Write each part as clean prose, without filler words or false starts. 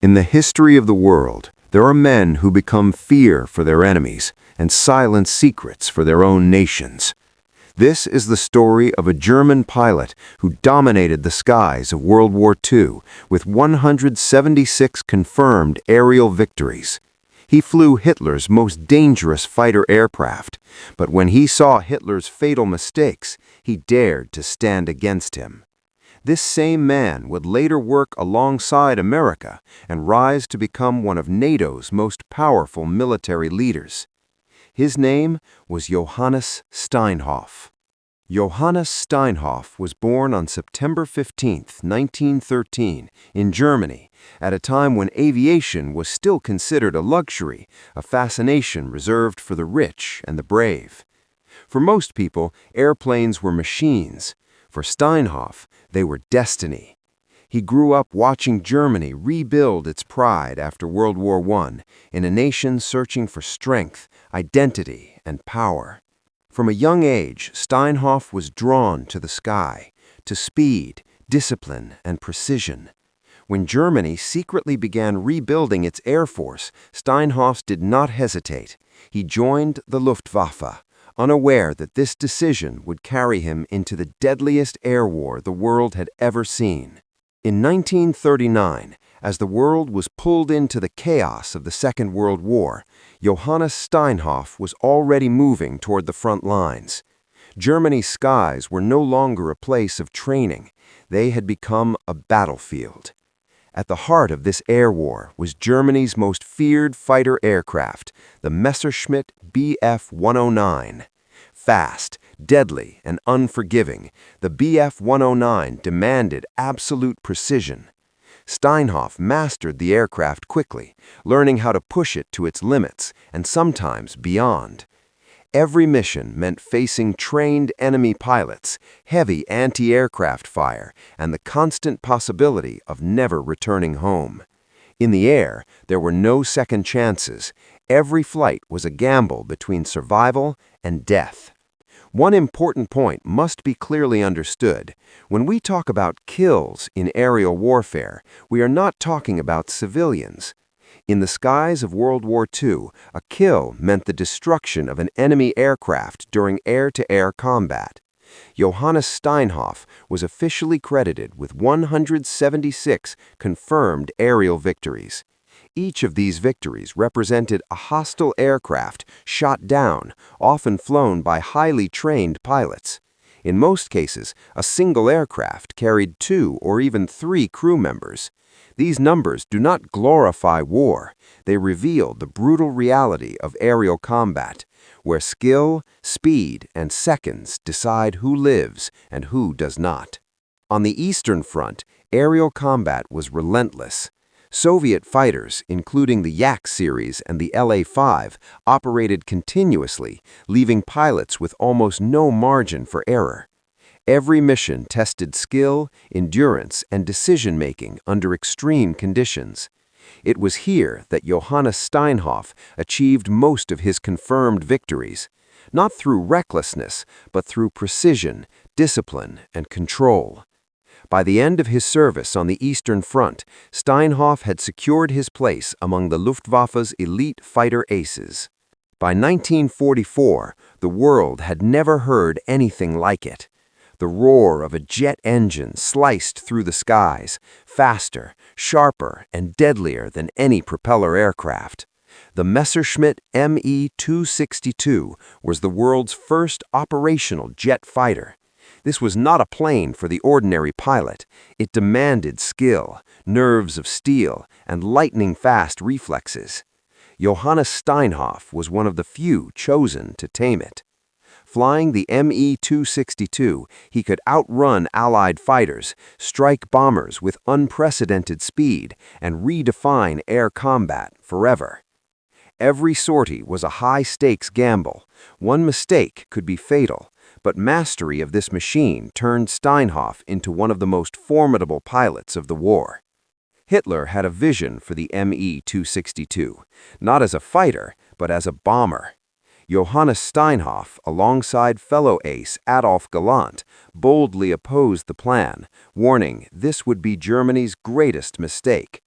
In the history of the world, there are men who become fear for their enemies and silent secrets for their own nations. This is the story of a German pilot who dominated the skies of World War II with 176 confirmed aerial victories. He flew Hitler's most dangerous fighter aircraft, but when he saw Hitler's fatal mistakes, he dared to stand against him. This same man would later work alongside America and rise to become one of NATO's most powerful military leaders. His name was Johannes Steinhoff. Johannes Steinhoff was born on September 15, 1913, in Germany, at a time when aviation was still considered a luxury, a fascination reserved for the rich and the brave. For most people, airplanes were machines. For Steinhoff, they were destiny. He grew up watching Germany rebuild its pride after World War I, in a nation searching for strength, identity, and power. From a young age, Steinhoff was drawn to the sky, to speed, discipline, and precision. When Germany secretly began rebuilding its air force, Steinhoff did not hesitate. He joined the Luftwaffe, unaware that this decision would carry him into the deadliest air war the world had ever seen. In 1939, as the world was pulled into the chaos of the Second World War, Johannes Steinhoff was already moving toward the front lines. Germany's skies were no longer a place of training. They had become a battlefield. At the heart of this air war was Germany's most feared fighter aircraft, the Messerschmitt Bf-109. Fast, deadly, and unforgiving, the Bf-109 demanded absolute precision. Steinhoff mastered the aircraft quickly, learning how to push it to its limits, and sometimes beyond. Every mission meant facing trained enemy pilots, heavy anti-aircraft fire, and the constant possibility of never returning home. In the air, there were no second chances. Every flight was a gamble between survival and death. One important point must be clearly understood. When we talk about kills in aerial warfare, we are not talking about civilians. In the skies of World War II, a kill meant the destruction of an enemy aircraft during air-to-air combat. Johannes Steinhoff was officially credited with 176 confirmed aerial victories. Each of these victories represented a hostile aircraft shot down, often flown by highly trained pilots. In most cases, a single aircraft carried 2 or even 3 crew members. These numbers do not glorify war. They reveal the brutal reality of aerial combat, where skill, speed, and seconds decide who lives and who does not. On the Eastern Front, aerial combat was relentless. Soviet fighters, including the Yak series and the La-5, operated continuously, leaving pilots with almost no margin for error. Every mission tested skill, endurance, and decision-making under extreme conditions. It was here that Johannes Steinhoff achieved most of his confirmed victories, not through recklessness, but through precision, discipline, and control. By the end of his service on the Eastern Front, Steinhoff had secured his place among the Luftwaffe's elite fighter aces. By 1944, the world had never heard anything like it. The roar of a jet engine sliced through the skies, faster, sharper, and deadlier than any propeller aircraft. The Messerschmitt Me 262 was the world's first operational jet fighter. This was not a plane for the ordinary pilot. It demanded skill, nerves of steel, and lightning-fast reflexes. Johannes Steinhoff was one of the few chosen to tame it. Flying the Me 262, he could outrun Allied fighters, strike bombers with unprecedented speed, and redefine air combat forever. Every sortie was a high-stakes gamble. One mistake could be fatal, but mastery of this machine turned Steinhoff into one of the most formidable pilots of the war. Hitler had a vision for the Me 262, not as a fighter, but as a bomber. Johannes Steinhoff, alongside fellow ace Adolf Galland, boldly opposed the plan, warning this would be Germany's greatest mistake.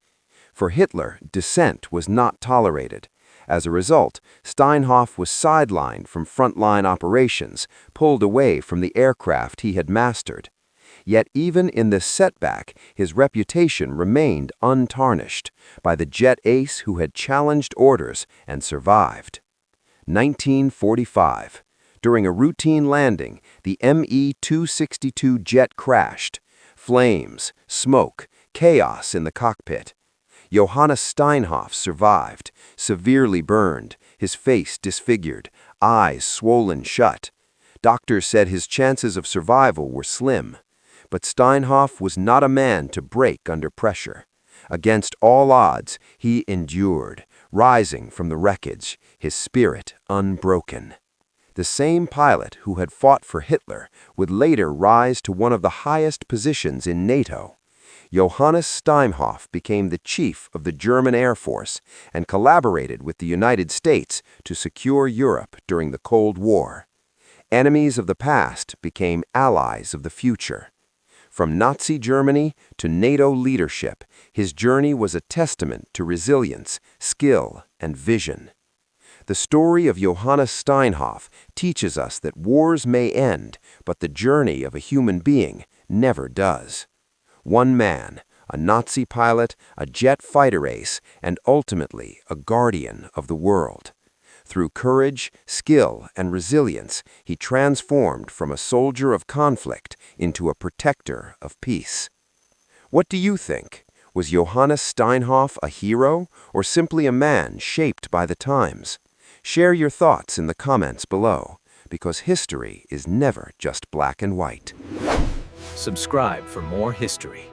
For Hitler, dissent was not tolerated. As a result, Steinhoff was sidelined from frontline operations, pulled away from the aircraft he had mastered. Yet even in this setback, his reputation remained untarnished by the jet ace who had challenged orders and survived. 1945. During a routine landing, the Me-262 jet crashed. Flames, smoke, chaos in the cockpit. Johannes Steinhoff survived, severely burned, his face disfigured, eyes swollen shut. Doctors said his chances of survival were slim. But Steinhoff was not a man to break under pressure. Against all odds, he endured, rising from the wreckage, his spirit unbroken. The same pilot who had fought for Hitler would later rise to one of the highest positions in NATO. Johannes Steinhoff became the chief of the German Air Force and collaborated with the United States to secure Europe during the Cold War. Enemies of the past became allies of the future. From Nazi Germany to NATO leadership, his journey was a testament to resilience, skill, and vision. The story of Johannes Steinhoff teaches us that wars may end, but the journey of a human being never does. One man, a Nazi pilot, a jet fighter ace, and ultimately a guardian of the world. Through courage, skill, and resilience, he transformed from a soldier of conflict into a protector of peace. What do you think? Was Johannes Steinhoff a hero or simply a man shaped by the times? Share your thoughts in the comments below, because history is never just black and white. Subscribe for more history.